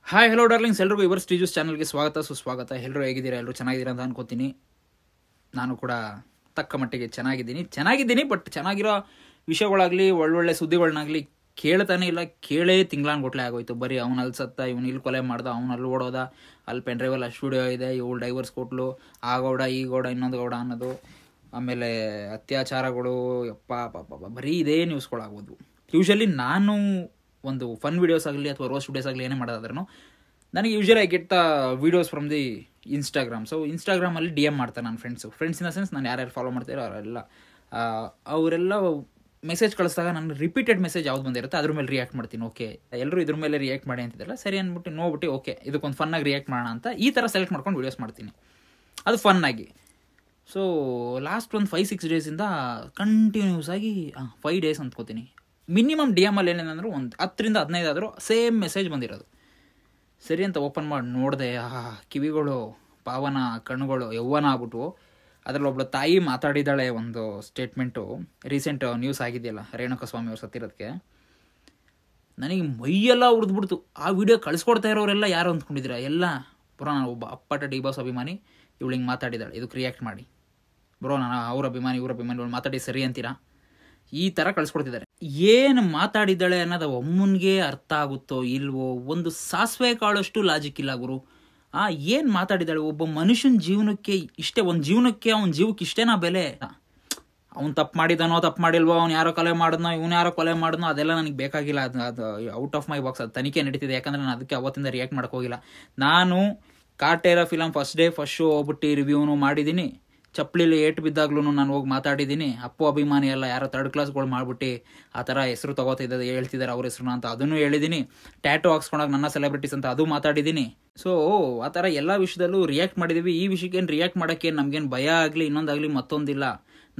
Hi hello darlings, ಎಲ್ರಿಗೂ ಇವರ್ ಸ್ಟೀಜಸ್ ಚಾನಲ್ಗೆ ಸ್ವಾಗತ ಸುಸ್ವಾಗತ. ಎಲ್ಲರೂ ಹೇಗಿದ್ದೀರಾ? ಎಲ್ಲರೂ ಚೆನ್ನಾಗಿದ್ದೀರಾ ಅಂತ ಅನ್ಕೋತೀನಿ. ನಾನು ಕೂಡ ತಕ್ಕ ಮಟ್ಟಿಗೆ ಚೆನ್ನಾಗಿದ್ದೀನಿ. ಬಟ್ ಚೆನ್ನಾಗಿರೋ ವಿಷಯಗಳಾಗಲಿ ಒಳ್ಳೊಳ್ಳೆ ಸುದ್ದಿಗಳನ್ನಾಗಲಿ ಕೇಳ್ತಾನೆ ಇಲ್ಲ. ಕೇಳೇ ತಿಂಗ್ಳಾನ್ಗೊಟ್ಲೆ ಆಗೋಯ್ತು. ಬರೀ ಅವ್ನು ಅಲ್ಲಿ ಸತ್ತ, ಇವನು ಇಲ್ಲಿ ಕೊಲೆ ಮಾಡ್ದ, ಅವ್ನು ಅಲ್ಲಿ ಓಡೋದ, ಅಲ್ಲಿ ಪೆನ್ ಡ್ರೈವಲ್ಲಿ ಅಷ್ಟು ವಿಡಿಯೋ ಇದೆ, ಇವಳು ಡೈವರ್ಸ್ ಕೊಟ್ಲು, ಆ ಗೌಡ ಈ ಗೌಡ ಇನ್ನೊಂದು ಗೌಡ ಅನ್ನೋದು, ಆಮೇಲೆ ಅತ್ಯಾಚಾರಗಳು, ಯಪ್ಪ ಬರೀ ಇದೇ ನ್ಯೂಸ್ಗಳಾಗೋದು. ಯೂಶಲಿ ನಾನು ಒಂದು ಫನ್ ವೀಡಿಯೋಸ್ ಆಗಲಿ ಅಥವಾ ರೋಸ್ಟ್ ವೀಡಿಯೋಸ್ ಆಗಲಿ ಏನೇ ಮಾಡೋದಾದ್ರೂ ನನಗೆ usually I get the videos from the Instagram. So ಇನ್ಸ್ಟಾಗ್ರಾಮಲ್ಲಿ ಡಿ ಎಮ್ ಮಾಡ್ತಾರೆ ನನ್ನ ಫ್ರೆಂಡ್ಸ್ ಇನ್ ದ ಸೆನ್ಸ್ ನಾನು ಯಾರ್ಯಾರು ಫಾಲೋ ಮಾಡ್ತಾರೋ ಅವರೆಲ್ಲ ಮೆಸೇಜ್ ಕಳಿಸಿದಾಗ ನಾನು ರಿಪೀಟೆಡ್ ಮೆಸೇಜ್ ಯಾವ್ದು ಬಂದಿರುತ್ತೆ ಅದ್ರ ಮೇಲೆ ರಿಯಾಕ್ಟ್ ಮಾಡ್ತೀನಿ. ಓಕೆ, ಎಲ್ಲರೂ ಇದ್ರ ಮೇಲೆ ರಿಯಾಕ್ಟ್ ಮಾಡಿ ಅಂತಿದ್ದಲ್ಲ, ಸರಿ ಅಂದ್ಬಿಟ್ಟು ನೋಡ್ಬಿಟ್ಟು ಓಕೆ ಇದಕ್ಕೊಂದು ಫನ್ನಾಗಿ ರಿಯಾಕ್ಟ್ ಮಾಡೋಣ ಅಂತ ಈ ಥರ ಸೆಲೆಕ್ಟ್ ಮಾಡ್ಕೊಂಡು ವೀಡಿಯೋಸ್ ಮಾಡ್ತೀನಿ, ಅದು ಫನ್ನಾಗಿ. ಸೊ ಲಾಸ್ಟ್ ಒಂದು 5-6 ಡೇಸಿಂದ ಕಂಟಿನ್ಯೂಸ್ ಆಗಿ 5 ಡೇಸ್ ಅಂದ್ಕೋತೀನಿ ಮಿನಿಮಮ್ ಡಿ ಎಮ್ ಅಲ್ಲಿ ಏನೇನಂದ್ರೆ ಒಂದು 10ರಿಂದ 15 ಆದರೂ ಸೇಮ್ ಮೆಸೇಜ್ ಬಂದಿರೋದು. ಸರಿ ಅಂತ ಓಪನ್ ಮಾಡಿ ನೋಡಿದೆ, ಕಿವಿಗಳು ಪಾವನ, ಕಣ್ಣುಗಳು ಯೌವನ ಆಗ್ಬಿಟ್ಟು. ಅದರಲ್ಲಿ ಒಬ್ಬಳು ತಾಯಿ ಮಾತಾಡಿದ್ದಾಳೆ ಒಂದು ಸ್ಟೇಟ್ಮೆಂಟು, ರೀಸೆಂಟ್ ನ್ಯೂಸ್ ಆಗಿದೆಯಲ್ಲ ರೇಣುಕಾಸ್ವಾಮಿ ಅವ್ರು ಸತ್ತಿರೋದಕ್ಕೆ. ನನಗೆ ಮೈಯೆಲ್ಲ ಉರಿದ್ಬಿಡ್ತು. ಆ ವಿಡಿಯೋ ಕಳಿಸ್ಕೊಡ್ತಾ ಇರೋರೆಲ್ಲ ಯಾರು ಅಂದ್ಕೊಂಡಿದ್ದೀರಾ? ಎಲ್ಲ ಬ್ರೋ ನಾನು ಒಬ್ಬ ಅಪ್ಪಟ ಡಿ ಬಾಸ್ ಅಭಿಮಾನಿ, ಇವಳು ಹಿಂಗೆ ಮಾತಾಡಿದ್ದಾಳೆ, ಇದಕ್ಕೆ ರಿಯಾಕ್ಟ್ ಮಾಡಿ ಬ್ರೋ, ನಾನು ಇವ್ರ ಅಭಿಮಾನಿ ಇವಳು ಮಾತಾಡಿ ಸರಿ ಅಂತೀರಾ? ಈ ಥರ ಕಳಿಸ್ಕೊಡ್ತಿದ್ದಾರೆ. ಏನು ಮಾತಾಡಿದ್ದಾಳೆ ಅನ್ನೋದು ಒಮ್ಮನಿಗೆ ಅರ್ಥ ಆಗುತ್ತೋ ಇಲ್ವೋ, ಒಂದು ಸಾಸಿವೆ ಕಾಳಷ್ಟು ಲಾಜಿಕ್ ಇಲ್ಲ ಗುರು. ಏನು ಮಾತಾಡಿದ್ದಾಳೆ? ಒಬ್ಬ ಮನುಷ್ಯನ ಜೀವನಕ್ಕೆ ಇಷ್ಟೇ, ಒಂದು ಜೀವನಕ್ಕೆ ಅವ್ನ ಜೀವಕ್ಕೆ ಇಷ್ಟೇನಾ ಬೆಲೆ? ಅವ್ನು ತಪ್ಪು ಮಾಡಿದಾನೋ ತಪ್ಪು ಮಾಡಿಲ್ವೋ, ಅವ್ನು ಯಾರೋ ಕೊಲೆ ಮಾಡಿದ್ನೋ ಇವನು ಯಾರೋ ಕೊಲೆ ಮಾಡಿದ್ನೋ ಅದೆಲ್ಲ ನನಗೆ ಬೇಕಾಗಿಲ್ಲ. ಅದು ಔಟ್ ಆಫ್ ಮೈ ಬಾಕ್ಸ್. ಅದು ತನಿಖೆ ನಡೀತಿದೆ. ಯಾಕಂದರೆ ನಾನು ಅದಕ್ಕೆ ಅವತ್ತಿಂದ ರಿಯಾಕ್ಟ್ ಮಾಡೋಕೆ ಹೋಗಿಲ್ಲ. ನಾನು ಕಾಟೇರ ಫಿಲಮ್ ಫಸ್ಟ್ ಶೋ ಹೋಗ್ಬಿಟ್ಟು ರಿವ್ಯೂನು ಮಾಡಿದ್ದೀನಿ. ಚಪ್ಪಲಿಲಿ ಏಟು ಬಿದ್ದಾಗ್ಲೂ ನಾನು ಹೋಗಿ ಮಾತಾಡಿದ್ದೀನಿ. ಅಪ್ಪು ಅಭಿಮಾನಿ ಎಲ್ಲ ಯಾರೋ 3rd ಕ್ಲಾಸ್ಗಳು ಮಾಡ್ಬಿಟ್ಟು ಆ ಥರ ಹೆಸರು ತಗೋತಿದ್ದಾರೆ, ಹೇಳ್ತಿದ್ದಾರೆ ಅವ್ರ ಹೆಸರು ಅಂತ, ಅದನ್ನು ಹೇಳಿದ್ದೀನಿ. ಟ್ಯಾಟೋ ಹಾಕ್ಸ್ಕೊಂಡಾಗ ನನ್ನ ಸೆಲೆಬ್ರಿಟೀಸ್ ಅಂತ ಅದು ಮಾತಾಡಿದ್ದೀನಿ. ಸೊ ಆ ಥರ ಎಲ್ಲ ವಿಷಯದಲ್ಲೂ ರಿಯಾಕ್ಟ್ ಮಾಡಿದ್ದೀವಿ. ಈ ವಿಷಯಕ್ಕೇನು ರಿಯಾಕ್ಟ್ ಮಾಡೋಕ್ಕೆ ನಮಗೇನು ಭಯ ಆಗಲಿ ಇನ್ನೊಂದಾಗಲಿ ಮತ್ತೊಂದಿಲ್ಲ.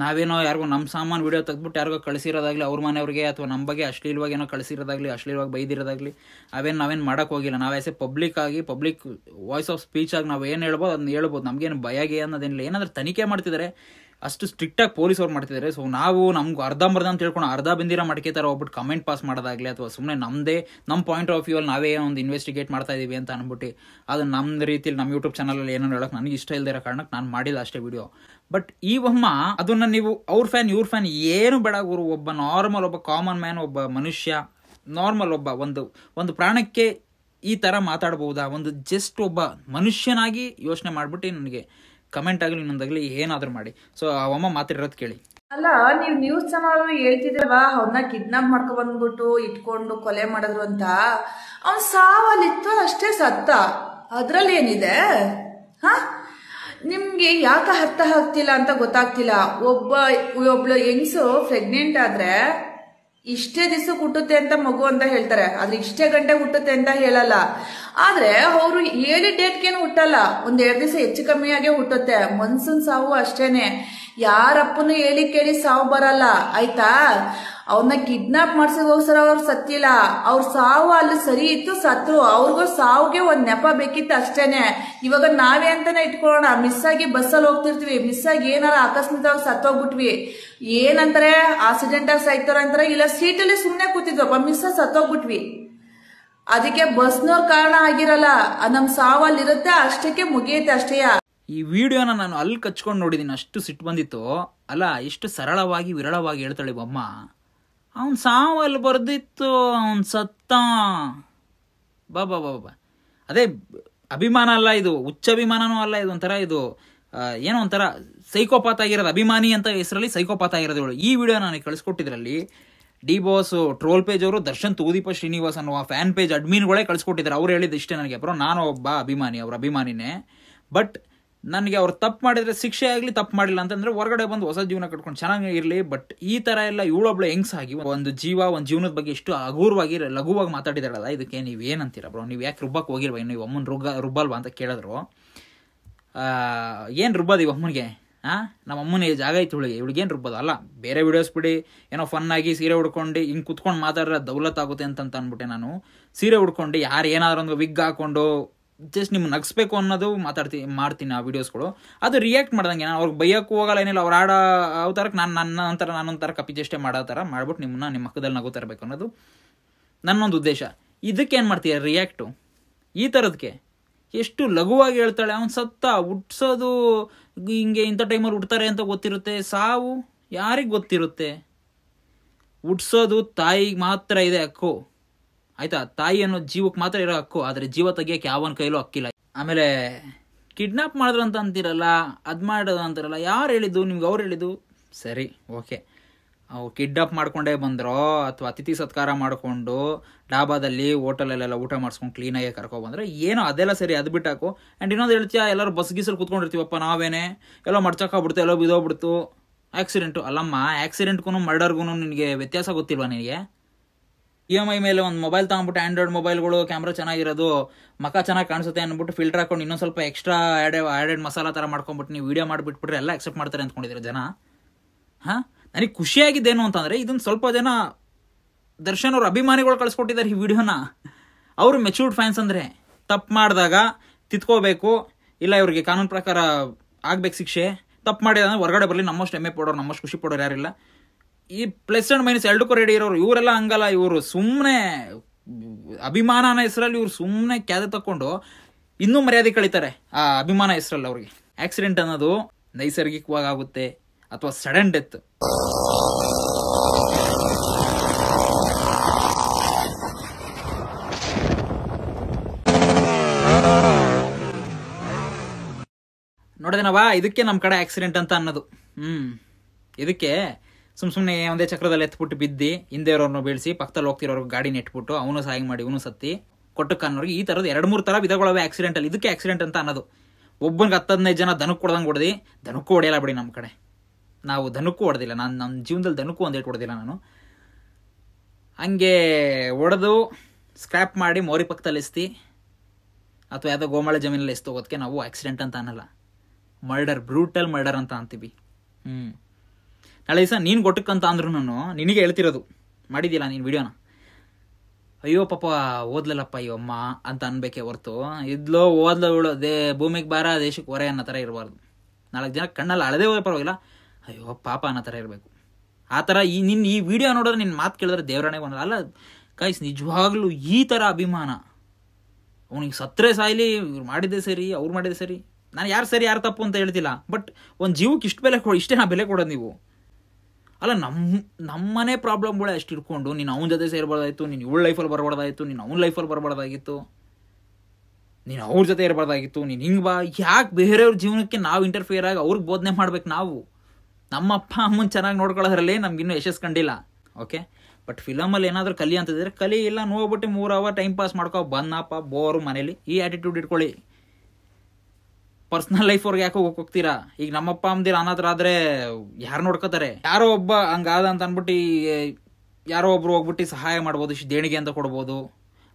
ನಾವೇನೋ ಯಾರಿಗೋ ನಮ್ಮ ಸಾಮಾನು ವಿಡಿಯೋ ತೆಗೆದ್ಬಿಟ್ಟು ಯಾರಿಗೋ ಕಳಿಸಿರೋದಾಗಲಿ, ಅವ್ರ ಮನೆಯವ್ರಿಗೆ ಅಥವಾ ನಮ್ಮ ಬಗ್ಗೆ ಅಶ್ಲೀಲವಾಗಿ ಏನೋ ಕಳಿಸಿರೋದಾಗಲಿ, ಅಶ್ಲೀಲವಾಗಿ ಬೈದಿರೋದಾಗಲಿ ನಾವೇನು ಮಾಡೋಕ್ಕೆ ಹೋಗಿಲ್ಲ. ನಾವೇ ಪಬ್ಲಿಕ್ ವಾಯ್ಸ್ ಆಫ್ ಸ್ಪೀಚ್ ಆಗಿ ನಾವು ಏನು ಹೇಳ್ಬೋದು ಅದನ್ನ ಹೇಳ್ಬೋದು. ನಮಗೇನು ಭಯಗೆ ಅನ್ನೋದೇನಿಲ್ಲ. ಏನಾದರೂ ತನಿಖೆ ಮಾಡ್ತಿದ್ದಾರೆ, ಅಷ್ಟು ಸ್ಟ್ರಿಕ್ಟಾಗಿ ಪೊಲೀಸವ್ರು ಮಾಡ್ತಿದ್ದಾರೆ. ಸೊ ನಾವು ನಮ್ಗೆ ಅರ್ಧಂಬರ್ಧ ಅಂತ ಹೇಳ್ಕೊಂಡು ಅರ್ಧ ಬಂದಿರ ಮಡಿಕೆ ಥರ ಹೋಗ್ಬಿಟ್ಟು ಕಮೆಂಟ್ ಪಾಸ್ ಮಾಡೋದಾಗಲಿ ಅಥವಾ ಸುಮ್ಮನೆ ನಮ್ಮ ಪಾಯಿಂಟ್ ಆಫ್ ವ್ಯೂ ಅಲ್ಲಿ ನಾವೇ ಒಂದು ಇನ್ವೆಸ್ಟಿಗೇಟ್ ಮಾಡ್ತಾ ಇದ್ದೀವಿ ಅಂತ ಅಂದ್ಬಿಟ್ಟು ಅದು ನಮ್ಮ ರೀತಿಯಲ್ಲಿ ನಮ್ಮ ಯೂಟ್ಯೂಬ್ ಚಾನಲಲ್ಲಿ ಏನೋ ಹೇಳೋಕೆ ನನಗೆ ಇಷ್ಟ ಇಲ್ಲದಿರೋ ಕಾರಣಕ್ಕೆ ನಾನು ಮಾಡಿಲ್ಲ ಅಷ್ಟೇ ವಿಡಿಯೋ. ಬಟ್ ಈ ಒಮ್ಮ ಅದನ್ನು ನೀವು ಅವ್ರ ಫ್ಯಾನ್ ಇವ್ರ ಫ್ಯಾನ್ ಏನು ಬೇಡ ಗುರು. ಒಬ್ಬ ನಾರ್ಮಲ್, ಒಬ್ಬ ಕಾಮನ್ ಮ್ಯಾನ್, ಒಬ್ಬ ಮನುಷ್ಯ, ನಾರ್ಮಲ್ ಒಬ್ಬ ಒಂದು ಪ್ರಾಣಕ್ಕೆ ಈ ಥರ ಮಾತಾಡ್ಬೋದಾ? ಒಂದು ಜಸ್ಟ್ ಒಬ್ಬ ಮನುಷ್ಯನಾಗಿ ಯೋಚನೆ ಮಾಡಿಬಿಟ್ಟು ನನಗೆ ಕಮೆಂಟ್ ಆಗಲಿ ಇನ್ನೊಂದಾಗಲಿ ಏನಾದರೂ ಮಾಡಿ. ಸೊ ಆ ಅಮ್ಮ ಮಾತಾಡಿರೋದು ಕೇಳಿ. ಅಲ್ಲ, ನೀವು ನ್ಯೂಸ್ ಚಾನಲ್ ಹೇಳ್ತಿದ್ರಲ್ವಾ, ಅವ್ರನ್ನ ಕಿಡ್ನಾಪ್ ಮಾಡ್ಕೊ ಬಂದ್ಬಿಟ್ಟು ಇಟ್ಕೊಂಡು ಕೊಲೆ ಮಾಡಿದ್ರು ಅಂತ. ಅವ್ನ ಸಾವಲ್ಲಿತ್ತು ಅಷ್ಟೇ, ಸತ್ತ. ಅದ್ರಲ್ಲಿ ಏನಿದೆ? ನಿಮ್ಗೆ ಯಾಕೆ ಅರ್ಥ ಆಗ್ತಿಲ್ಲ ಅಂತ ಗೊತ್ತಾಗ್ತಿಲ್ಲ. ಒಬ್ಳು ಹೆಂಗ್ಸು ಪ್ರೆಗ್ನೆಂಟ್ ಆದ್ರೆ ಇಷ್ಟೇ ದಿವಸ ಹುಟ್ಟುತ್ತೆ ಅಂತ ಮಗು ಅಂತ ಹೇಳ್ತಾರೆ, ಆದ್ರೆ ಇಷ್ಟೇ ಗಂಟೆ ಹುಟ್ಟುತ್ತೆ ಅಂತ ಹೇಳಲ್ಲ. ಆದ್ರೆ ಅವರು ಹೇಳಿ ಡೇಟ್ಗೇನು ಹುಟ್ಟಲ್ಲ, 1-2 ದಿವಸ ಹೆಚ್ಚು ಕಮ್ಮಿಯಾಗೆ ಹುಟ್ಟುತ್ತೆ. ಮನ್ಸನ್ ಸಾವು ಅಷ್ಟೇನೆ. ಯಾರಪ್ಪನು ಹೇಳಿ ಕೇಳಿ ಸಾವು ಬರಲ್ಲ, ಆಯ್ತಾ? ಅವ್ರನ್ನ ಕಿಡ್ನಾಪ್ ಮಾಡ್ಸೋಗೋಸ್ಕರ ಅವ್ರು ಸತ್ತಿಲ್ಲ. ಅವ್ರ ಸಾವು ಅಲ್ಲಿ ಸರಿ ಇತ್ತು, ಸತ್ರು. ಅವ್ರಿಗೂ ಸಾವುಗೆ ಒಂದ್ ನೆಪ ಬೇಕಿತ್ತು ಅಷ್ಟೇನೆ. ಇವಾಗ ನಾವೇ ಅಂತಾನೆ ಇಟ್ಕೊಳ್ಳೋಣ, ಮಿಸ್ ಆಗಿ ಬಸ್ಸಲ್ಲಿ ಹೋಗ್ತಿರ್ತೀವಿ, ಮಿಸ್ ಆಗಿ ಏನಾರ ಅಕಸ್ಮಾತ್ ಸತ್ತೋಗ್ಬಿಟ್ವಿ, ಏನಂತಾರೆ ಆಕ್ಸಿಡೆಂಟ್ ಆಗಿ ಸಾಯ್ತಾರ ಅಂತಾರೆ, ಇಲ್ಲ ಸೀಟಲ್ಲಿ ಸುಮ್ಮನೆ ಕೂತಿದ್ವಪ್ಪ ಮಿಸ್ ಆಗಿ ಸತ್ತೋಗ್ಬಿಟ್ವಿ. ಅದಕ್ಕೆ ಬಸ್ನವ್ರ ಕಾರಣ ಆಗಿರಲ್ಲ, ನಮ್ ಸಾವಲ್ಲಿರುತ್ತೆ, ಅಷ್ಟಕ್ಕೆ ಮುಗಿಯುತ್ತೆ ಅಷ್ಟೇ. ಈ ವಿಡಿಯೋನ ನಾನು ಅಲ್ಲಿ ಕಚ್ಕೊಂಡು ನೋಡಿದ್ದೀನಿ, ಅಷ್ಟು ಸಿಟ್ಟು ಬಂದಿತ್ತು. ಅಲ್ಲ, ಇಷ್ಟು ಸರಳವಾಗಿ ವಿರಳವಾಗಿ ಹೇಳ್ತಾಳೆ ಬಮ್ಮ. ಅವನ್ ಸಾವಲ್ಲಿ ಬರ್ದಿತ್ತು, ಅವನ್ ಸತ್ತ. ಬಾಬಾ ಅದೇ ಅಭಿಮಾನ ಅಲ್ಲ ಇದು, ಹುಚ್ಚ ಅಭಿಮಾನನೂ ಅಲ್ಲ ಇದು. ಒಂಥರ ಇದು ಏನೋ ಒಂಥರ ಸೈಕೋಪಾತ್ ಆಗಿರೋದು. ಅಭಿಮಾನಿ ಅಂತ ಹೆಸರಲ್ಲಿ ಸೈಕೋಪಾತ್ ಆಗಿರೋದು ಇವಳು. ಈ ವಿಡಿಯೋ ನನಗೆ ಕಳಿಸ್ಕೊಟ್ಟಿದ್ರಲ್ಲಿ ಡಿ ಬಾಸ್ ಟ್ರೋಲ್ ಪೇಜ್ ಅವರು ದರ್ಶನ್ ತೂದೀಪ ಶ್ರೀನಿವಾಸ್ ಅನ್ನುವ ಫ್ಯಾನ್ ಪೇಜ್ ಅಡ್ಮಿನ್ಗಳೇ ಕಳಿಸ್ಕೊಟ್ಟಿದ್ದಾರೆ. ಅವ್ರು ಹೇಳಿದ್ದು ಇಷ್ಟೇ ನನಗೆ, ಬ್ರೋ ನಾನು ಒಬ್ಬ ಅಭಿಮಾನಿ, ಅವ್ರ ಅಭಿಮಾನಿನೇ. ಬಟ್ ನನಗೆ ಅವ್ರು ತಪ್ಪು ಮಾಡಿದ್ರೆ ಶಿಕ್ಷೆ ಆಗಲಿ, ತಪ್ಪು ಮಾಡಿಲ್ಲ ಅಂತಂದ್ರೆ ಹೊರಗಡೆ ಬಂದು ಹೊಸ ಜೀವನ ಕಟ್ಕೊಂಡು ಚೆನ್ನಾಗಿ ಇರಲಿ. ಬಟ್ ಈ ಥರ ಎಲ್ಲ ಇವಳೊಬ್ಳು ಹೆಂಗ್ಸಾಗಿ ಒಂದು ಜೀವನದ ಬಗ್ಗೆ ಎಷ್ಟು ಹಗುರವಾಗಿ ಲಘುವಾಗಿ ಮಾತಾಡಿದಾಳಲ್ಲ, ಇದಕ್ಕೆ ನೀವೇನಂತೀರ ಬ್ರೋ? ನೀವು ಯಾಕೆ ರುಬ್ಬಕ್ಕೆ ಹೋಗಿಲ್ವ? ನೀವು ಅಮ್ಮನ ರುಬ್ಬಲ್ವಾ ಅಂತ ಕೇಳಿದ್ರು. ಏನು ರುಬ್ಬೋದು ಈ ಅಮ್ಮನಿಗೆ? ನಮ್ಮ ಅಮ್ಮನ ಜಾಗ ಐತಿ ಇವಳಿಗೇನು ರುಬ್ಬೋದು? ಅಲ್ಲ, ಬೇರೆ ವಿಡಿಯೋಸ್ ಬಿಡಿ, ಏನೋ ಫನ್ನಾಗಿ ಸೀರೆ ಉಡ್ಕೊಂಡು ಹಿಂಗೆ ಕುತ್ಕೊಂಡು ಮಾತಾಡ್ರೆ ದೌಲತ್ ಆಗುತ್ತೆ ಅಂತ ಅಂದ್ಬಿಟ್ಟೆ ನಾನು. ಸೀರೆ ಉಡ್ಕೊಂಡು ಯಾರು ಏನಾದ್ರು ಒಂದು ವಿಗ್ ಹಾಕೊಂಡು ಜಸ್ಟ್ ನಿಮ್ಗೆ ನಗಿಸ್ಬೇಕು ಅನ್ನೋದು ಮಾಡ್ತೀನಿ ಆ ವಿಡಿಯೋಸ್ಗಳು. ಅದು ರಿಯಾಕ್ಟ್ ಮಾಡ್ದಂಗೆ ನಾನು ಅವ್ರಿಗೆ ಬೈಯೋಕ್ಕೂ ಹೋಗಲ್ಲ, ಏನಿಲ್ಲ. ಅವ್ರು ಆಡೋ ಅವತಾರಕ್ಕೆ ನಾನೊಂಥರ ಕಪಿ ಚೇಷ್ಟೆ ಮಾಡೋ ಥರ ಮಾಡ್ಬಿಟ್ಟು ನಿಮ್ಮ ಮಕ್ಕದಲ್ಲಿ ನಗು ತರಬೇಕು ಅನ್ನೋದು ನನ್ನೊಂದು ಉದ್ದೇಶ. ಇದಕ್ಕೇನು ಮಾಡ್ತೀಯ ರಿಯಾಕ್ಟು? ಈ ಥರದಕ್ಕೆ ಎಷ್ಟು ಲಘುವಾಗಿ ಹೇಳ್ತಾಳೆ. ಅವನು ಸತ್ತ, ಹುಟ್ಸೋದು ಹಿಂಗೆ ಇಂಥ ಟೈಮಲ್ಲಿ ಹುಡ್ತಾರೆ ಅಂತ ಗೊತ್ತಿರುತ್ತೆ, ಸಾವು ಯಾರಿಗೆ ಗೊತ್ತಿರುತ್ತೆ? ಹುಟ್ಸೋದು ತಾಯಿಗೆ ಮಾತ್ರ ಇದೆ ಹಕ್ಕು, ಆಯ್ತಾ? ತಾಯಿ ಅನ್ನೋ ಜೀವಕ್ಕೆ ಮಾತ್ರ ಇರೋ ಹಕ್ಕು, ಆದರೆ ಜೀವ ತೆಗಿಯೋಕೆ ಯಾವನ ಕೈಲೂ ಹಕ್ಕಿಲ್ಲ. ಆಮೇಲೆ ಕಿಡ್ನಾಪ್ ಮಾಡಿದ್ರು ಅಂತ ಅಂತಿರಲ್ಲ, ಅದು ಮಾಡೋದು ಅಂತಿರಲ್ಲ, ಯಾರು ಹೇಳಿದ್ದು ನಿಮ್ಗೆ? ಅವ್ರು ಹೇಳಿದ್ದು ಸರಿ, ಓಕೆ. ಅವು ಕಿಡ್ನಾಪ್ ಮಾಡ್ಕೊಂಡೇ ಬಂದರೋ ಅಥವಾ ಅತಿಥಿ ಸತ್ಕಾರ ಮಾಡಿಕೊಂಡು ಡಾಬಾದಲ್ಲಿ ಹೋಟೆಲಲ್ಲೆಲ್ಲ ಊಟ ಮಾಡಿಸ್ಕೊಂಡು ಕ್ಲೀನಾಗಿ ಕರ್ಕೊಬಂದ್ರೆ ಏನೋ ಅದೆಲ್ಲ ಸರಿ, ಅದು ಬಿಟ್ಟಾಕು. ಆ್ಯಂಡ್ ಇನ್ನೊಂದು ಹೇಳ್ತೀಯ, ಎಲ್ಲರೂ ಬಸ್ ಗೀಸಲ್ಲಿ ಕೂತ್ಕೊಂಡಿರ್ತೀವಪ್ಪ ನಾವೇನೆ, ಎಲ್ಲೋ ಮಡ್ಚಕ್ಕಾಗ್ಬಿಡ್ತು, ಎಲ್ಲೋ ಬಿದ್ದೋಗ್ಬಿಡ್ತು, ಆಕ್ಸಿಡೆಂಟು. ಅಲ್ಲಮ್ಮ, ಆಕ್ಸಿಡೆಂಟ್ಗೂ ಮರ್ಡರ್ಗೂ ನಿನಗೆ ವ್ಯತ್ಯಾಸ ಗೊತ್ತಿಲ್ವಾ ನಿನಗೆ? EMI ಮೇಲೆ ಒಂದು ಮೊಬೈಲ್ ತಗೊಂಡ್ಬಿಟ್ಟು, ಆ್ಯಂಡ್ರಾಯ್ಡ್ ಮೊಬೈಲ್ಗಳು ಕ್ಯಾಮ್ರಾ ಚೆನ್ನಾಗಿರೋದು, ಮಕ ಚೆನ್ನಾಗಿ ಕಾಣಿಸುತ್ತೆ ಅಂದ್ಬಿಟ್ಟು ಫಿಲ್ಟರ್ ಹಾಕೊಂಡು ಇನ್ನೊಂದು ಸ್ವಲ್ಪ ಎಕ್ಸ್ಟ್ರಾ ಆ್ಯಡೆಡ್ ಮಸಾಲ ಥರ ಮಾಡ್ಕೊಂಬಿಟ್ಟು ನೀವು ವೀಡಿಯೋ ಮಾಡಿಬಿಟ್ಬಿಟ್ರೆ ಎಲ್ಲ ಅಕ್ಸೆಪ್ಟ್ ಮಾಡ್ತಾರೆ ಅಂದ್ಕೊಂಡಿದ್ದಾರೆ ಜನ. ಹಾಂ, ನನಗೆ ಖುಷಿಯಾಗಿದ್ದೇನು ಅಂತಂದರೆ, ಇದನ್ನು ಸ್ವಲ್ಪ ಜನ ದರ್ಶನ್ ಅವ್ರ ಅಭಿಮಾನಿಗಳು ಕಳಿಸ್ಕೊಟ್ಟಿದ್ದಾರೆ ಈ ವಿಡಿಯೋನ. ಅವರು ಮೆಚೂರ್ಡ್ ಫ್ಯಾನ್ಸ್. ಅಂದರೆ ತಪ್ಪು ಮಾಡಿದಾಗ ತಿತ್ಕೋಬೇಕು, ಇಲ್ಲ ಇವ್ರಿಗೆ ಕಾನೂನು ಪ್ರಕಾರ ಆಗ್ಬೇಕು ಶಿಕ್ಷೆ. ತಪ್ಪು ಮಾಡಿದ್ರೆ ಹೊರಗಡೆ ಬರಲಿ, ನಮ್ಮಷ್ಟು ಹೆಮ್ಮೆ ಪಡೋರು, ನಮ್ಮಷ್ಟು ಖುಷಿ ಪಡೋರು ಯಾರಿಲ್ಲ. ಈ ಪ್ಲಸ್ ಆ್ಯಂಡ್ ಮೈನಸ್ ಎರಡಕ್ಕೂ ರೆಡಿ ಇರೋರು ಇವರೆಲ್ಲ ಹಂಗಲ್ಲ. ಇವರು ಸುಮ್ಮನೆ ಅಭಿಮಾನ ಅನ್ನೋ ಹೆಸರಲ್ಲಿ ಇವ್ರು ಸುಮ್ಮನೆ ಕ್ಯಾದೆ ತಕ್ಕೊಂಡು ಇನ್ನೂ ಮರ್ಯಾದೆ ಕಳೀತಾರೆ ಆ ಅಭಿಮಾನ ಹೆಸರಲ್ಲಿ. ಅವ್ರಿಗೆ ಆಕ್ಸಿಡೆಂಟ್ ಅನ್ನೋದು ನೈಸರ್ಗಿಕವಾಗಿ ಆಗುತ್ತೆ ಅಥವಾ ಸಡನ್ ಡೆತ್. ನೋಡಿದನವಾ, ಇದಕ್ಕೆ ನಮ್ಮ ಕಡೆ ಆಕ್ಸಿಡೆಂಟ್ ಅಂತ ಅನ್ನೋದು. ಇದಕ್ಕೆ ಸುಮ್ಮನೆ ಒಂದೇ ಚಕ್ರದಲ್ಲಿ ಎತ್ಬಿಟ್ಟು ಬಿದ್ದು ಹಿಂದೆ ಇರೋರ್ನ ಬೀಳಿಸಿ ಪಕ್ಕದಲ್ಲಿ ಹೋಗ್ತಿರೋರ್ಗೆ ಗಾಡಿ ನೆಟ್ಬಿಟ್ಟು ಅವನು ಸಹಾಯ ಮಾಡಿ ಇವನು ಸತ್ತಿ ಕೊಟ್ಟಕ್ಕೆ ಅನ್ನೋರಿಗೆ ಈ ಥರದ್ದು 2-3 ಥರ ವಿಧಗಳವೆ ಆಕ್ಸಿಡೆಂಟಲ್ಲಿ. ಇದಕ್ಕೆ ಆಕ್ಸಿಡೆಂಟ್ ಅಂತ ಅನ್ನೋದು. ಒಬ್ಬನಿಗೆ 10-15 ಜನ ದನಕ್ಕೆ ಕೊಡ್ದಂಗೆ ಹೊಡೆದು, ದನಕ್ಕೂ ಹೊಡೆಯಲ್ಲ ಬಿಡಿ ನಮ್ಮ ಕಡೆ. ನಾವು ದನಕ್ಕೂ ಹೊಡೆದಿಲ್ಲ, ನಾನು ನಮ್ಮ ಜೀವನದಲ್ಲಿ ದನಕ್ಕೂ ಒಂದೇಟು ಹೊಡೆದಿಲ್ಲ ನಾನು. ಹಂಗೆ ಹೊಡೆದು ಸ್ಕ್ರ್ಯಾಪ್ ಮಾಡಿ ಮೋರಿ ಪಕ್ಕದಲ್ಲಿ ಎಸ್ತಿ ಅಥವಾ ಯಾವುದೋ ಗೋಮಾಳ ಜಮೀನಲ್ಲಿ ಎಸ್ತೋಗೋದಕ್ಕೆ ನಾವು ಆಕ್ಸಿಡೆಂಟ್ ಅಂತ ಅನ್ನಲ್ಲ, ಮರ್ಡರ್, ಬ್ರೂಟಲ್ ಮರ್ಡರ್ ಅಂತ ಅಂತೀವಿ. ನಾಳೆ ದಿವಸ ನೀನು ಗೊಟ್ಟಕ್ಕಂತ ಅಂದ್ರೂ ನಿನಗೆ ಹೇಳ್ತಿರೋದು, ಮಾಡಿದ್ಯಲ್ಲ ನೀನು ವಿಡಿಯೋನ, ಅಯ್ಯೋ ಪಾಪ ಓದ್ಲಲ್ಲಪ್ಪ ಈ ಅಮ್ಮ ಅಂತ ಅನ್ಬೇಕೇ ಹೊರ್ತು ಇದ್ಲೋ ಓದ್ಲೋ ಇವಳು ಭೂಮಿಗೆ ಬಾರ ದೇಶಕ್ಕೆ ಹೊರೆ ಅನ್ನೋ ಥರ ಇರಬಾರ್ದು. 4 ಜನ ಕಣ್ಣಲ್ಲಿ ಅಳದೇ ಹೋಗಿ ಪರವಾಗಿಲ್ಲ, ಅಯ್ಯೋ ಪಾಪ ಅನ್ನೋ ಥರ ಇರಬೇಕು. ಆ ಥರ ನಿನ್ನ ಈ ವಿಡಿಯೋ ನೋಡಿದ್ರೆ ನಿನ್ನ ಮಾತು ಕೇಳಿದ್ರೆ ದೇವರಾಣೆ ಬಂದ ಅಲ್ಲ ಕಾಯ್ಸ್, ನಿಜವಾಗ್ಲೂ ಈ ಥರ ಅಭಿಮಾನ. ಅವನಿಗೆ ಸತ್ತರೆ ಸಾಯ್ಲಿ, ಇವ್ರು ಮಾಡಿದ್ದೆ ಸರಿ, ಅವ್ರು ಮಾಡಿದ್ದೆ ಸರಿ. ನಾನು ಯಾರು ಸರಿ ಯಾರು ತಪ್ಪು ಅಂತ ಹೇಳ್ತಿಲ್ಲ, ಬಟ್ ಒಂದು ಜೀವಕ್ಕೆ ಇಷ್ಟೇ ನಾ ಬೆಲೆ ಕೊಡೋದು ನೀವು. ಅಲ್ಲ, ನಮ್ಮನೆ ಪ್ರಾಬ್ಲಮ್ಗಳೇ ಅಷ್ಟು ಇಟ್ಕೊಂಡು ನೀನು ಅವನ ಜೊತೆ ಸೇರ್ಬಾರ್ದಾಯ್ತು, ನೀನು ಇವಳ ಲೈಫಲ್ಲಿ ಬರಬಾರ್ದಾಯ್ತು, ನೀನು ಅವನ ಲೈಫಲ್ಲಿ ಬರಬಾರ್ದಾಗಿತ್ತು, ನೀನು ಅವ್ರ ಜೊತೆ ಇರಬಾರ್ದಾಗಿತ್ತು, ನೀನು ಹಿಂಗೆ ಬಾ. ಯಾಕೆ ಬೇರೆಯವ್ರ ಜೀವನಕ್ಕೆ ನಾವು ಇಂಟರ್ಫಿಯರ್ ಆಗಿ ಅವ್ರಿಗೆ ಬೋಧನೆ ಮಾಡ್ಬೇಕು? ನಾವು ನಮ್ಮ ಅಪ್ಪ ಅಮ್ಮನ ಚೆನ್ನಾಗಿ ನೋಡ್ಕೊಳ್ಳೋದ್ರಲ್ಲಿ ನಮ್ಗಿನ್ನೂ ಯಶಸ್ಸು ಕಂಡಿಲ್ಲ, ಓಕೆ. ಬಟ್ ಫಿಲಮಲ್ಲಿ ಏನಾದರೂ ಕಲಿ ಅಂತಿದ್ರೆ ಕಲಿ, ಇಲ್ಲ ನೋಡ್ಬಿಟ್ಟು 3 ಅವರ್ ಟೈಮ್ ಪಾಸ್ ಮಾಡ್ಕೊ ಬಂದಪ್ಪ ಬೋರು ಮನೇಲಿ. ಈ ಆ್ಯಟಿಟ್ಯೂಡ್ ಇಟ್ಕೊಳ್ಳಿ. ಪರ್ಸ್ನಲ್ ಲೈಫ್ ಅವ್ರಿಗೆ ಯಾಕೆ ಹೋಗ್ತೀರಾ? ಈಗ ನಮ್ಮಪ್ಪ ಅಮ್ಮದಿರ ಅನಾಥರ ಆದರೆ ಯಾರು ನೋಡ್ಕೋತಾರೆ? ಯಾರೋ ಒಬ್ಬ ಹಂಗಾದ ಅಂತ ಅಂದ್ಬಿಟ್ಟು ಯಾರೋ ಒಬ್ರು ಹೋಗ್ಬಿಟ್ಟು ಸಹಾಯ ಮಾಡ್ಬೋದು, ಇಷ್ಟು ದೇಣಿಗೆ ಅಂತ ಕೊಡ್ಬೋದು.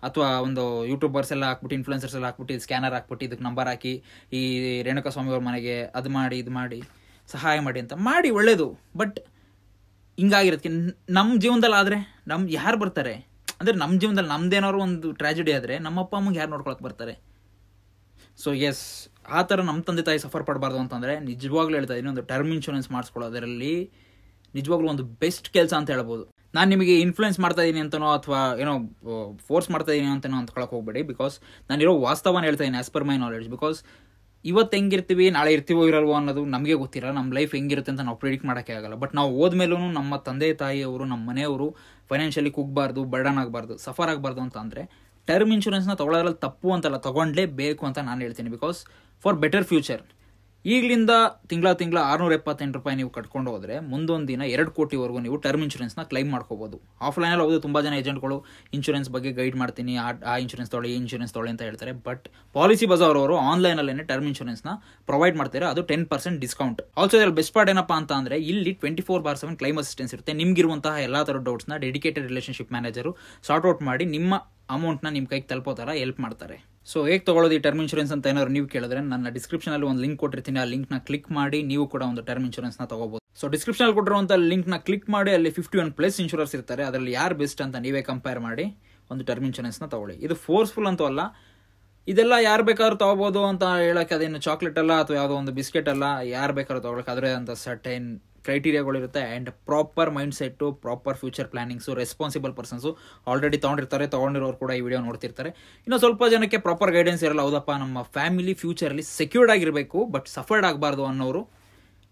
ಅಥವಾ ಒಂದು ಯೂಟ್ಯೂಬರ್ಸ್ ಎಲ್ಲ ಹಾಕ್ಬಿಟ್ಟು, ಇನ್ಫ್ಲುಯೆನ್ಸರ್ಸ್ ಎಲ್ಲ ಹಾಕ್ಬಿಟ್ಟು ಸ್ಕ್ಯಾನರ್ ಹಾಕ್ಬಿಟ್ಟು ಇದಕ್ಕೆ ನಂಬರ್ ಹಾಕಿ ಈ ರೇಣುಕಾ ಸ್ವಾಮಿ ಅವ್ರ ಮನೆಗೆ ಅದು ಮಾಡಿ ಇದು ಮಾಡಿ ಸಹಾಯ ಮಾಡಿ ಅಂತ ಮಾಡಿ ಒಳ್ಳೇದು. ಬಟ್ ಹಿಂಗಾಗಿರೋದಕ್ಕೆ ನಮ್ಮ ಜೀವನದಲ್ಲಿ ಆದರೆ ಯಾರು ಬರ್ತಾರೆ? ಅಂದರೆ ನಮ್ಮ ಜೀವನದಲ್ಲಿ ನಮ್ದೇನಾದ್ರು ಒಂದು ಟ್ರ್ಯಾಜಿಡಿ ಆದರೆ ನಮ್ಮ ಅಪ್ಪ ಅಮ್ಮಗೆ ಯಾರು ನೋಡ್ಕೊಳಕ್ಕೆ ಬರ್ತಾರೆ? ಸೊ ಎಸ್, ಆ ಥರ ನಮ್ಮ ತಂದೆ ತಾಯಿ ಸಫರ್ ಪಡಬಾರ್ದು ಅಂತಂದರೆ ನಿಜವಾಗ್ಲೂ ಹೇಳ್ತಾ ಇದ್ದೀನಿ, ಒಂದು ಟರ್ಮ್ ಇನ್ಶೂರೆನ್ಸ್ ಮಾಡಿಸ್ಕೊಳ್ಳೋದರಲ್ಲಿ ನಿಜವಾಗ್ಲೂ ಒಂದು ಬೆಸ್ಟ್ ಕೆಲಸ ಅಂತ ಹೇಳ್ಬೋದು. ನಾನು ನಿಮಗೆ ಇನ್ಫ್ಲುಯೆನ್ಸ್ ಮಾಡ್ತಾ ಇದ್ದೀನಿ ಅಂತನೋ ಅಥವಾ ಏನೋ ಫೋರ್ಸ್ ಮಾಡ್ತಾ ಇದ್ದೀನಿ ಅಂತನೋ ಅಂದ್ಕೊಳಕ್ಕೆ ಹೋಗ್ಬೇಡಿ. ಬಿಕಾಸ್ ನಾನಿರೋ ವಾಸ್ತವನ ಹೇಳ್ತಾ ಇದ್ದೀನಿ as per my knowledge. Because ಇವತ್ತು ಹೆಂಗಿರ್ತೀವಿ, ನಾಳೆ ಇರ್ತೀವೋ ಇರಲ್ವೋ ಅನ್ನೋದು ನಮಗೆ ಗೊತ್ತಿಲ್ಲ. ನಮ್ಮ ಲೈಫ್ ಹೆಂಗಿರುತ್ತೆ ಅಂತ ನಾವು ಪ್ರಿಡಿಕ್ಟ್ ಮಾಡೋಕ್ಕೆ ಆಗಲ್ಲ. ಬಟ್ ನಾವು ಹೋದ್ಮೇಲೂ ನಮ್ಮ ತಂದೆ ತಾಯಿಯವರು, ನಮ್ಮ ಮನೆಯವರು ಫೈನಾನ್ಷಿಯಲಿ ಕುಗ್ಬಾರ್ದು, ಬರ್ಡನ್ ಆಗಬಾರ್ದು, ಸಫರ್ ಆಗಬಾರ್ದು ಅಂತ ಅಂದರೆ ಟರ್ಮ್ ಇನ್ಶೂರೆನ್ಸ್ನ ತೊಗೊಳ್ಳೋದ್ರಲ್ಲಿ ತಪ್ಪು ಅಂತಲ್ಲ, ತೊಗೊಂಡ್ಲೇಬೇಕು ಅಂತ ನಾನು ಹೇಳ್ತೀನಿ. Because for better future. ಈಗಲಿಂದ ತಿಂಗಳ 678 ರೂಪಾಯಿ ನೀವು ಕಟ್ಕೊಂಡು ಹೋದರೆ ಮುಂದೊಂದು ದಿನ 2 ಕೋಟಿವರೆಗೂ ನೀವು ಟರ್ಮ್ ಇನ್ಶೂರೆನ್ಸ್ನ ಕ್ಲೈಮ್ ಮಾಡ್ಕೋಬೋದು. ಆಫ್ಲೈನಲ್ಲಿ ಹೌದು, ತುಂಬ ಜನ ಏಜೆಂಟ್ಗಳು ಇನ್ಶೂರೆನ್ಸ್ ಬಗ್ಗೆ ಗೈಡ್ ಮಾಡ್ತೀನಿ, ಆ ಇನ್ಶೂರೆನ್ಸ್ ತೊಗೊಳ್ಳಿ, ಈ ಇನ್ಶೂರೆನ್ಸ್ ತೊಗೊಳ್ಳಿ ಅಂತ ಹೇಳ್ತಾರೆ. ಬಟ್ ಪಾಲಿಸಿ ಬಜಾರ್ ಅವರು ಆನ್ಲೈನಲ್ಲೇ ಟರ್ಮ್ ಇನ್ಶೂರೆನ್ಸ್ನ ಪ್ರೊವೈಡ್ ಮಾಡ್ತಾರೆ. ಅದು 10% ಡಿಸ್ಕೌಂಟ್. ಆಲ್ಸೋ ಇದರಲ್ಲಿ ಬೆಸ್ಟ್ ಪಾರ್ಟ್ ಏನಪ್ಪ ಅಂತ ಅಂದರೆ ಇಲ್ಲಿ 24/7 ಕ್ಲೈಮ್ ಅಸಿಸ್ಟೆನ್ಸ್ ಇರುತ್ತೆ. ನಿಮಗಿರುವಂತಹ ಎಲ್ಲ ಥರ ಡೌಟ್ಸ್ನ dedicated relationship manager sort out ಮಾಡಿ ನಿಮ್ಮ ಅಮೌಂಟ್ನ ನಿಮ್ಮ ಕೈಗೆ ತಲುಪೋ ಥರ ಹೆಲ್ಪ್ ಮಾಡ್ತಾರೆ. ಸೊ ಹೇಗೆ ತೊಗೊಳ್ಳೋದು ಈ ಟರ್ಮ್ ಇನ್ಶೂರೆನ್ಸ್ ಅಂತ ಏನಾದ್ರು ನೀವು ಕೇಳಿದ್ರೆ ನನ್ನ ಡಿಸ್ಕ್ರಿಪ್ಷನಲ್ಲಿ ಒಂದು ಲಿಂಕ್ ಕೊಟ್ಟಿರ್ತೀನಿ. ಆ ಲಿಂಕ್ನ ಕ್ಲಿಕ್ ಮಾಡಿ ನೀವು ಕೂಡ ಒಂದು ಟರ್ಮ್ ಇನ್ಶೂರೆನ್ಸ್ನ ತೊಗೋಬೋದು. ಸೊ ಡಿಸ್ಕ್ರಿಪ್ಷನಲ್ಲಿ ಕೊಟ್ಟಿರುವಂಥ ಲಿಂಕ್ನ ಕ್ಲಿಕ್ ಮಾಡಿ ಅಲ್ಲಿ 51+ ಇನ್ಶೂರರ್ಸ್ ಇರ್ತಾರೆ. ಅದರಲ್ಲಿ ಯಾರು ಬೆಸ್ಟ್ ಅಂತ ನೀವೇ ಕಂಪೇರ್ ಮಾಡಿ ಒಂದು ಟರ್ಮ್ ಇನ್ಶೂರೆನ್ಸ್ನ ತೊಗೊಳ್ಳಿ. ಇದು ಫೋರ್ಸ್ಫುಲ್ ಅಂತೂ ಅಲ್ಲ, ಇದೆಲ್ಲ ಯಾರು ಬೇಕಾದ್ರೂ ತೊಗೋಬೋದು ಅಂತ ಹೇಳೋಕ್ಕೆ. ಅದೇನು ಚಾಕ್ಲೇಟ್ ಅಲ್ಲ ಅಥವಾ ಯಾವುದೋ ಒಂದು ಬಿಸ್ಕೆಟ್ ಅಲ್ಲ, ಯಾರು ಬೇಕಾದ್ರೂ ತೊಗೊಳಕ್ಕೆ ಅದರೇ ಅಂತ ಸರ್ಟೈನ್ ಕ್ರೈಟೀರಿಯಾಗಳಿರುತ್ತೆ and proper mindset, proper future plannings, responsible persons already ತೊಗೊಂಡಿರೋರು ಕೂಡ ಈ ವಿಡಿಯೋ ನೋಡ್ತಿರ್ತಾರೆ. ಇನ್ನು ಸ್ವಲ್ಪ ಜನಕ್ಕೆ ಪ್ರಾಪರ್ ಗೈಡೆನ್ಸ್ ಇರಲ್ಲ. ಹೌದಪ್ಪ, ನಮ್ಮ ಫ್ಯಾಮಿಲಿ ಫ್ಯೂಚರಲ್ಲಿ ಸೆಕ್ಯೂರ್ಡ್ ಆಗಿರಬೇಕು ಬಟ್ ಸಫರ್ಡ್ ಆಗಬಾರ್ದು ಅನ್ನೋರು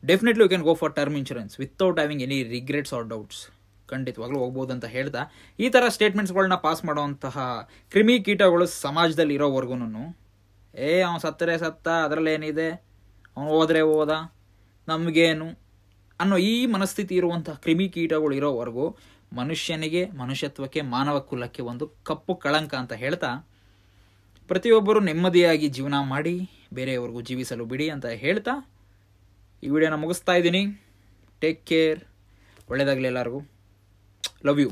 definitely you can go for term insurance without having any regrets or doubts. ಖಂಡಿತವಾಗ್ಲೂ ಹೋಗ್ಬೋದು ಅಂತ ಹೇಳ್ತಾ, ಈ ಥರ ಸ್ಟೇಟ್ಮೆಂಟ್ಸ್ಗಳನ್ನ ಪಾಸ್ ಮಾಡೋವಂತಹ ಕ್ರಿಮಿಕೀಟಗಳು ಸಮಾಜದಲ್ಲಿ ಇರೋವರೆಗೂ ಅವ್ನು ಸತ್ತರೆ ಸತ್ತ, ಅದರಲ್ಲೇನಿದೆ, ಅವನು ಹೋದ ನಮಗೇನು ಅನ್ನೋ ಈ ಮನಸ್ಥಿತಿ ಇರುವಂತಹ ಕ್ರಿಮಿಕೀಟಗಳು ಇರೋವರೆಗೂ ಮನುಷ್ಯನಿಗೆ, ಮನುಷ್ಯತ್ವಕ್ಕೆ, ಮಾನವ ಕುಲಕ್ಕೆ ಒಂದು ಕಪ್ಪು ಕಳಂಕ ಅಂತ ಹೇಳ್ತಾ, ಪ್ರತಿಯೊಬ್ಬರು ನೆಮ್ಮದಿಯಾಗಿ ಜೀವನ ಮಾಡಿ ಬೇರೆಯವ್ರಿಗೂ ಜೀವಿಸಲು ಬಿಡಿ ಅಂತ ಹೇಳ್ತಾ ಈ ವಿಡಿಯೋನ ಮುಗಿಸ್ತಾ ಇದ್ದೀನಿ. ಟೇಕ್ ಕೇರ್, ಒಳ್ಳೆಯದಾಗಲಿ ಎಲ್ಲರಿಗೂ. Love you.